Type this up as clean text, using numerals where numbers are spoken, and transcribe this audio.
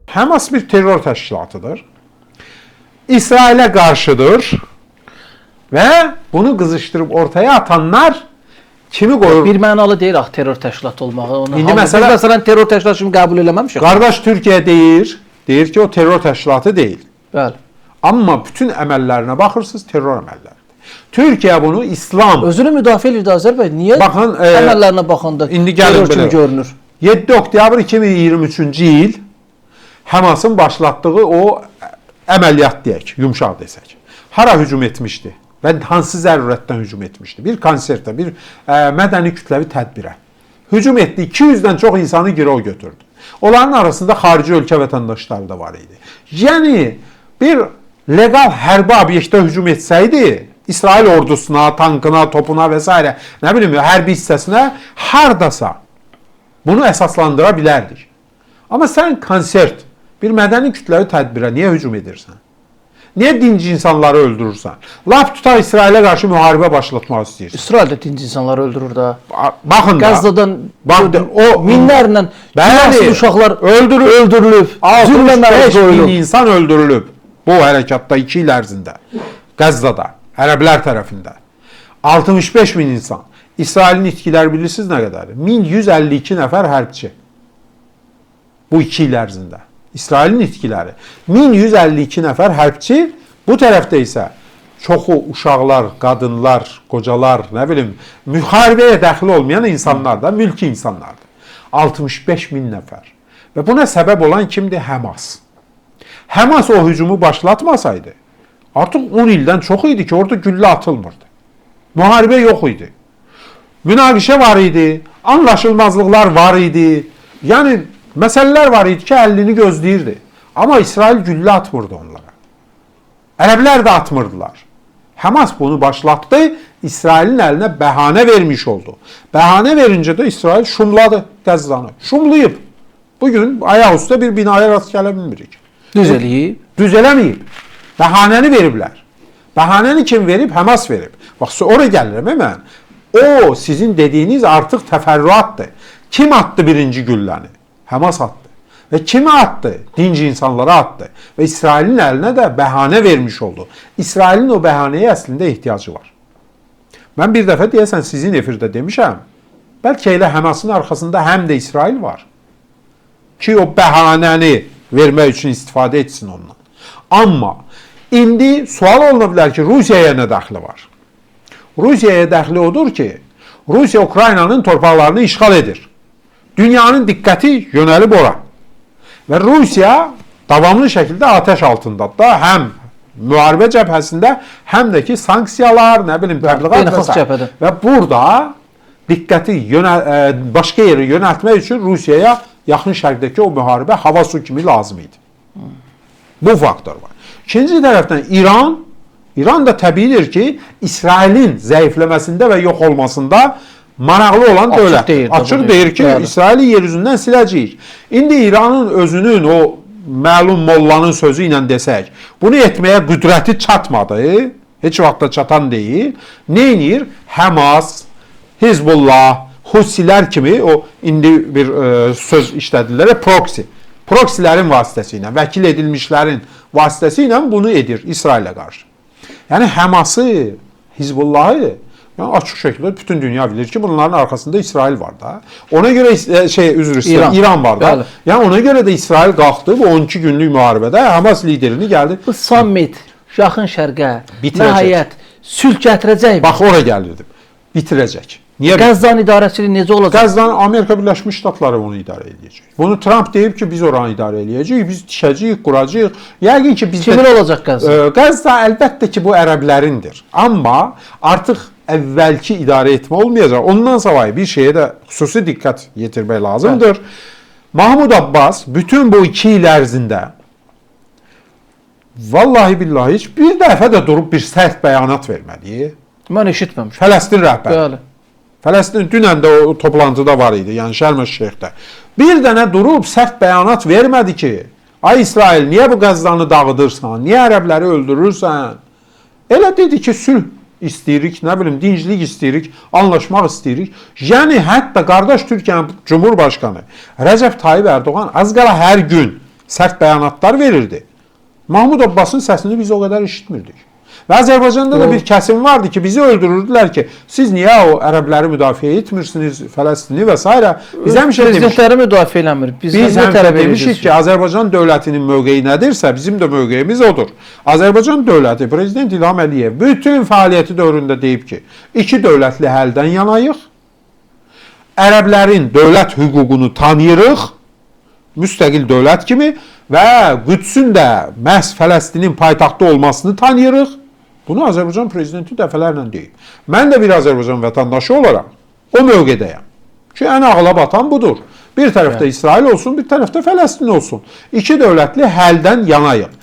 Həmas bir terror təşkilatıdır. İsrailə qarşıdır və bunu qızışdırıb ortaya atanlar kimi qoyur? Bir mənalı deyir axı terror təşkilatı olmağı. İndi məsələn terror təşkilatı kimi qəbul eləməmişik. Qardaş Türkiyə deyir ki, o terror təşkilatı deyil. Bəli. Amma bütün əməllərinə baxırsınız, terror əməlləridir. Türkiyə bunu İslam... Özünü müdafiə edir Azərbaycan. Niyə baxın, əməllərinə baxanda terror kimi görünür? 7 oktyabr 2023-cü il Həmasın başlatdığı o əməliyyat deyək, yumşaq desək. Hara hücum etmişdi və hansı zərurətdən hücum etmişdi? Bir konsertə, bir mədəni kütləvi tədbirə. Hücum etdi, 200-dən çox insanı girov götürdü. Onların arasında xarici ölkə vətəndaşları da var idi. Yəni, bir legal hərbi obyektə hücum etsəydi, İsrail ordusuna, tankına, topuna və s. nə bilim, hərbi hissəsinə hardasa bunu əsaslandıra bilərdik. Amma sən konsert, bir mədəni kütləvi tədbirə niyə hücum edirsən? Niyə dinci insanları öldürürsən? Laf tutar İsrailə qarşı müharibə başlatmaq istəyirsən. İsrail də dinci insanları öldürür da. Baxın da. Qəzzadan o minlərlə uşaqlar öldürülüb. 65 min insan öldürülüb bu hərəkatda 2 il ərzində. Qəzzada, ərəblər tərəfində. 65 min insan. İsrailin itkiləri bilirsiniz nə qədərdir? 1152 nəfər hərbçi. Bu 2 il ərzində. İsrailin itkiləri. 1152 nəfər hərbçi, bu tərəfdə isə çoxu uşaqlar, qadınlar, qocalar, nə bilim, müharibəyə dəxil olmayan insanlar da, mülki insanlardır. 65 min nəfər. Və buna səbəb olan kimdir? Həmas. Həmas o hücumu başlatmasaydı, artıq 10 ildən çox idi ki, orada güllə atılmırdı. Müharibə yox idi. Münaqişə var idi, anlaşılmazlıqlar var idi. Yəni, məsələlər var idi ki, əlini gözləyirdi. Amma İsrail güllə atmırdı onlara. Ərəblər də atmırdılar. Həmas bunu başlatdı, İsrailin əlinə bəhanə vermiş oldu. Bəhanə verincə də İsrail şumladı Qəzzanı. Şumlayıb. Bugün ayaq üstə bir binaya rast gələ bilmirik. Düz eləyib. Düz eləməyib. Bəhanəni veriblər. Bəhanəni kim verib? Həmas verib. Bax, oraya gəlirəm mən. O, sizin dediyiniz artıq təfərrüatdır. Kim attı birinci gülləni? Həmas attı. Və kimi attı? Dinci insanlara attı. Və İsrailin əlinə də bəhanə vermiş oldu. İsrailin o bəhanəyə əslində ehtiyacı var. Mən bir dəfə deyəsən sizin efirdə demişəm, bəlkə elə Həmasın arxasında həm də İsrail var. Ki o bəhanəni vermək üçün istifadə etsin ondan. Amma indi sual oluna bilər ki, Rusiyaya nə dəxli var? Rusiyaya dəxli odur ki, Rusiya Ukraynanın torpaqlarını işğal edir. Dünyanın diqqəti yönəlib ora. Və Rusiya davamlı şəkildə atəş altındadır da, həm müharibə cəbhəsində, həm də ki, sanksiyalar, nə bilim, təbliğat və s. Və burada diqqəti başqa yerə yönəltmək üçün Rusiyaya yaxın şərqdəki o müharibə hava su kimi lazım idi. Bu faktor var. İkinci tərəfdən İran da təbiidir ki, İsrailin zəifləməsində və yox olmasında maraqlı olan dövlətdir. Açıq deyir ki, İsraili yer üzündən siləcəyik. İndi İranın özünün o məlum mollanın sözü ilə desək, bunu etməyə qüdrəti çatmadı, heç vaxtda çatan deyil. Neynir? Həmas, Hizbullah, Husilər kimi o indi bir söz işlədirlər, proksi. Proksilərin vasitəsilə, vəkil edilmişlərin vasitəsilə bunu edir İsrailə qarşı. Yəni Həması, Hizbullahı, yəni açıq şəkildə bütün dünya bilir ki, bunların arxasında İsrail var da. Ona görə İran var da. Yəni ona görə də İsrail qalxdı bu 12 günlük müharibədə Həmas liderini gəldi. Bu summit yaxın şərqə nəhayət sülh gətirəcək. Bax ora gəlirdim. Bitirəcək. Niyə? Qəzzanın idarəçiliyi necə olacaq? Qəzzanın Amerika Birləşmiş Ştatları onu idarə edəcək. Bunu Trump deyib ki, biz oranı idarə edəcəyik, biz tikəcəyik, quracağıq. Yəqin ki, biz kimin olacaq Qəzza? Qəzza əlbəttə ki, bu ərəblərindir. Amma artıq əvvəlki idarə etmə olmayacaq. Ondan savayı bir şeyə də xüsusi diqqət yetirmək lazımdır. Mahmud Abbas bütün bu 2 il ərzində vallahi billahi heç bir dəfə də durub bir sərt bəyanat vermədi. Mən eşitməmişəm. Fələstin rəhbəri. Fələstin dünən də o toplantıda var idi, yəni Şərm-əş-Şeyxdə. Bir dənə durub sərt bəyanat vermədi ki, ay İsrail, niyə bu Qəzzanı dağıdırsan, niyə ərəbləri öldürürsən? Elə dedi ki, sülh istəyirik, nə bilim, dinclik istəyirik, anlaşmaq istəyirik. Yəni, hətta qardaş Türkiyənin Cumhurbaşqanı Rəcəb Tayyib Ərdoğan az qala hər gün Sərt bəyanatlar verirdi. Mahmud Abbasın səsini biz o qədər eşitmirdik. Və Azərbaycanda da bir kəsim vardı ki, bizi öldürürdülər ki, siz niyə o ərəbləri müdafiə etmirsiniz, Fələstini və s. Biz həmişə demişik. Prezidentləri müdafiə eləmir. Biz həmişə demişik ki, Azərbaycan dövlətinin mövqeyi nədirsə, bizim də mövqeyimiz odur. Azərbaycan dövləti, Prezident İlham Əliyev bütün fəaliyyəti dövründə deyib ki, iki dövlətli həldən yanayıq, ərəblərin dövlət hüququnu tanıyırıq, müstəqil dövlət kimi və Qüdsün də məhz Fələstinin paytaxtı olmasını tanıyırıq. Bunu Azərbaycan prezidenti dəfələrlə deyib. Mən də bir Azərbaycan vətəndaşı olaraq o mövqedəyəm. Ki, ən ağla batan budur. Bir tərəfdə İsrail olsun, bir tərəfdə Fələstin olsun. İki dövlətli həldən yanayıq.